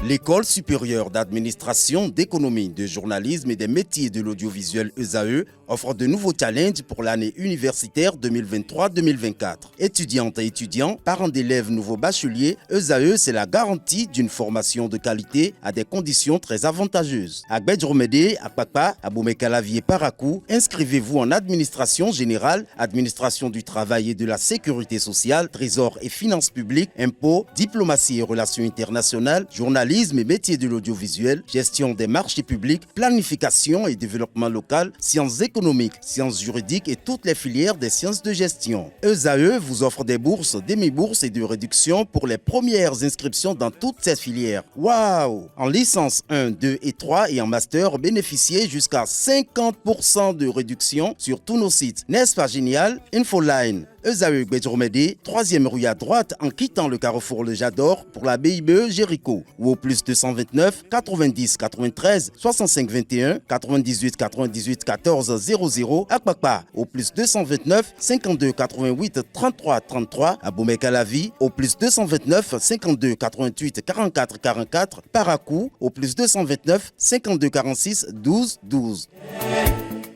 L'École supérieure d'administration, d'économie, de journalisme et des métiers de l'audiovisuel ESAE offre de nouveaux challenges pour l'année universitaire 2023-2024. Étudiantes et étudiants, parents d'élèves nouveaux bacheliers, ESAE, c'est la garantie d'une formation de qualité à des conditions très avantageuses. À Gbedjromede, à Papa, à Boumekalavi et Parakou, inscrivez-vous en administration générale, administration du travail et de la sécurité sociale, trésor et finances publiques, impôts, diplomatie et relations internationales, journalisme et métiers de l'audiovisuel, gestion des marchés publics, planification et développement local, sciences économiques, sciences juridiques et toutes les filières des sciences de gestion. ESAE vous offre des bourses, demi-bourses et de réductions pour les premières inscriptions dans toutes ces filières. Waouh! En licence 1, 2 et 3 et en master, bénéficiez jusqu'à 50% de réduction sur tous nos sites. N'est-ce pas génial? Infoline. ESAE Gbedjromede, 3e rue à droite en quittant le carrefour Le Jador pour la BIBE Jéricho ou au plus 229 90 93 65 21 98 98 14 00 à Kpakpa au plus 229 52 88 33 33 à Boumekalavi au plus 229 52 88 44 44 Parakou au plus 229 52 46 12 12.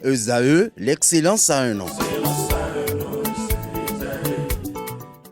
ESAE, l'excellence à un nom.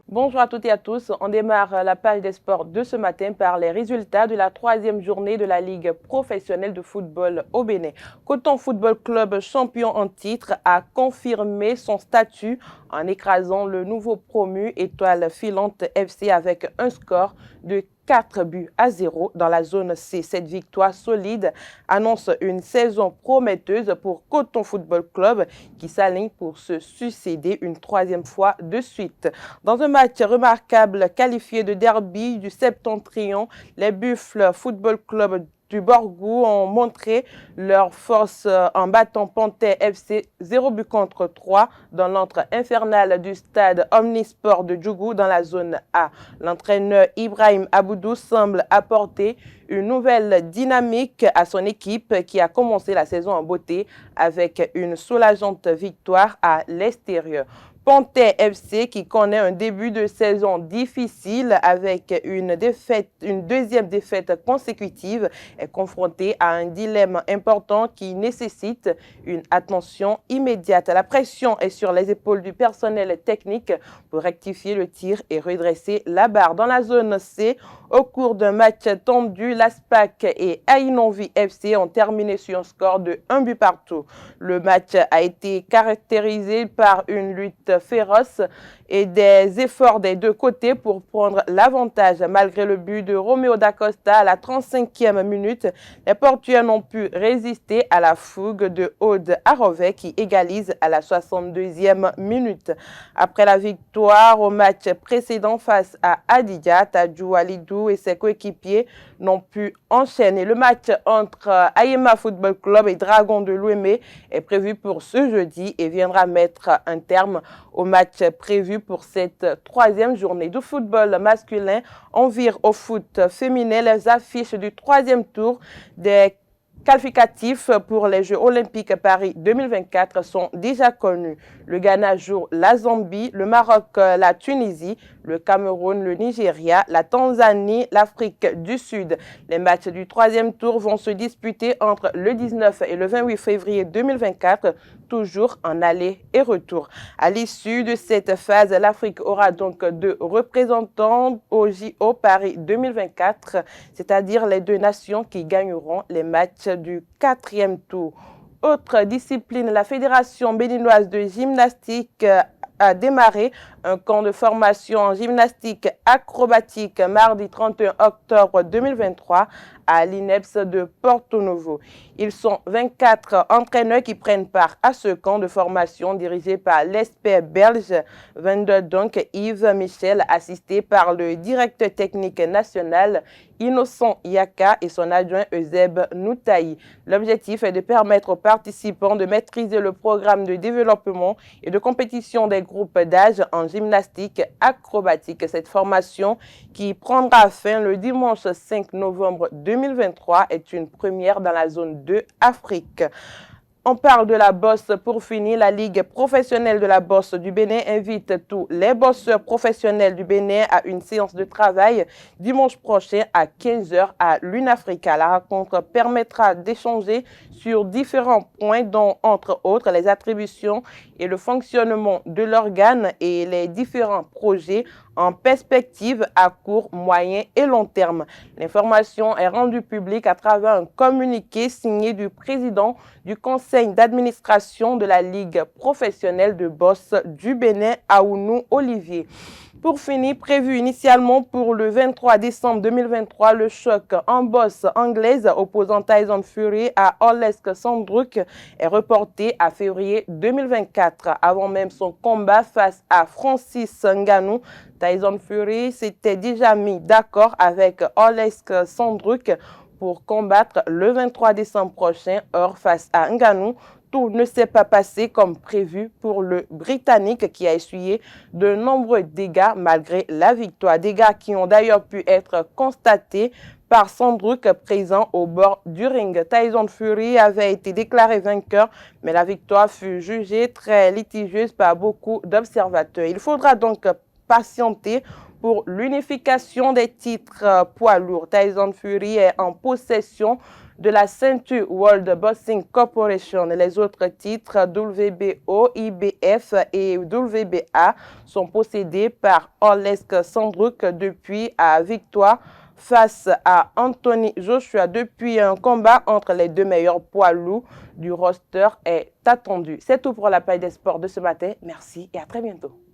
Bonjour à toutes et à tous. On démarre la page des sports de ce matin par les résultats de la 3e journée de la Ligue professionnelle de football au Bénin. Coton Football Club, champion en titre, a confirmé son statut en écrasant le nouveau promu Étoile Filante FC avec un score de 4-0 dans la zone C. Cette victoire solide annonce une saison prometteuse pour Coton Football Club qui s'aligne pour se succéder une 3e fois de suite. Dans un match remarquable qualifié de derby du Septentrion, les Buffles Football Club du Borgou ont montré leur force en battant Panthère FC 0 but contre 3 dans l'antre infernal du stade Omnisport de Djougou dans la zone A. L'entraîneur Ibrahim Aboudou semble apporter une nouvelle dynamique à son équipe qui a commencé la saison en beauté avec une soulageante victoire à l'extérieur. Panthère FC qui connaît un début de saison difficile avec une deuxième défaite consécutive est confronté à un dilemme important qui nécessite une attention immédiate. La pression est sur les épaules du personnel technique pour rectifier le tir et redresser la barre. Dans la zone C, au cours d'un match tendu, l'Aspac et Aïnonvi FC ont terminé sur un score de 1 but partout. Le match a été caractérisé par une lutte féroce et des efforts des deux côtés pour prendre l'avantage. Malgré le but de Roméo Dacosta à la 35e minute, les Portugais n'ont pu résister à la fougue de Aude Arovet qui égalise à la 62e minute. Après la victoire au match précédent face à Adidia, Tadjou Alidou et ses coéquipiers n'ont pu enchaîner. Le match entre Ayema Football Club et Dragon de Louémé est prévu pour ce jeudi et viendra mettre un terme au match prévu pour cette 3e journée du football masculin. On vire au foot féminin. Les affiches du 3e tour des qualificatifs pour les Jeux Olympiques Paris 2024 sont déjà connus. Le Ghana joue la Zambie, le Maroc la Tunisie, le Cameroun le Nigeria, la Tanzanie l'Afrique du Sud. Les matchs du 3e tour vont se disputer entre le 19 et le 28 février 2024, toujours en aller et retour. À l'issue de cette phase, l'Afrique aura donc 2 représentants au JO Paris 2024, c'est-à-dire les 2 nations qui gagneront les matchs du 4e tour. Autre discipline, la Fédération béninoise de gymnastique a démarré un camp de formation en gymnastique acrobatique mardi 31 octobre 2023 à l'INEPS de Porto Novo. Ils sont 24 entraîneurs qui prennent part à ce camp de formation dirigé par l'expert belge donc Yves Michel, assisté par le directeur technique national Innocent Yaka et son adjoint Euseb Noutaï. L'objectif est de permettre aux participants de maîtriser le programme de développement et de compétition des groupes d'âge en gymnastique acrobatique. Cette formation, qui prendra fin le dimanche 5 novembre 2023, est une première dans la zone 2 Afrique. On parle de la bosse pour finir. La Ligue professionnelle de la bosse du Bénin invite tous les bosseurs professionnels du Bénin à une séance de travail dimanche prochain à 15 h à l'UNAFRICA. La rencontre permettra d'échanger sur différents points dont, entre autres, les attributions et le fonctionnement de l'organe et les différents projets en perspective à court, moyen et long terme. L'information est rendue publique à travers un communiqué signé du président du conseil d'administration de la Ligue professionnelle de bosse du Bénin, Aounou Olivier. Pour finir, prévu initialement pour le 23 décembre 2023, le choc en bosse anglaise opposant Tyson Fury à Oleksandr Sandruk est reporté à février 2024. Avant même son combat face à Francis Ngannou, Tyson Fury s'était déjà mis d'accord avec Oleksandr Sandruk pour combattre le 23 décembre prochain. Or, face à Ngannou, tout ne s'est pas passé comme prévu pour le Britannique qui a essuyé de nombreux dégâts malgré la victoire. Dégâts qui ont d'ailleurs pu être constatés par Sandruk présent au bord du ring. Tyson Fury avait été déclaré vainqueur, mais la victoire fut jugée très litigieuse par beaucoup d'observateurs. Il faudra donc patienter pour l'unification des titres poids lourds. Tyson Fury est en possession de la ceinture World Boxing Corporation. Les autres titres WBO, IBF et WBA sont possédés par Oleksandr Sandruk depuis la victoire face à Anthony Joshua. Depuis un combat entre les deux meilleurs poids lourds du roster est attendu. C'est tout pour la page des sports de ce matin. Merci et à très bientôt.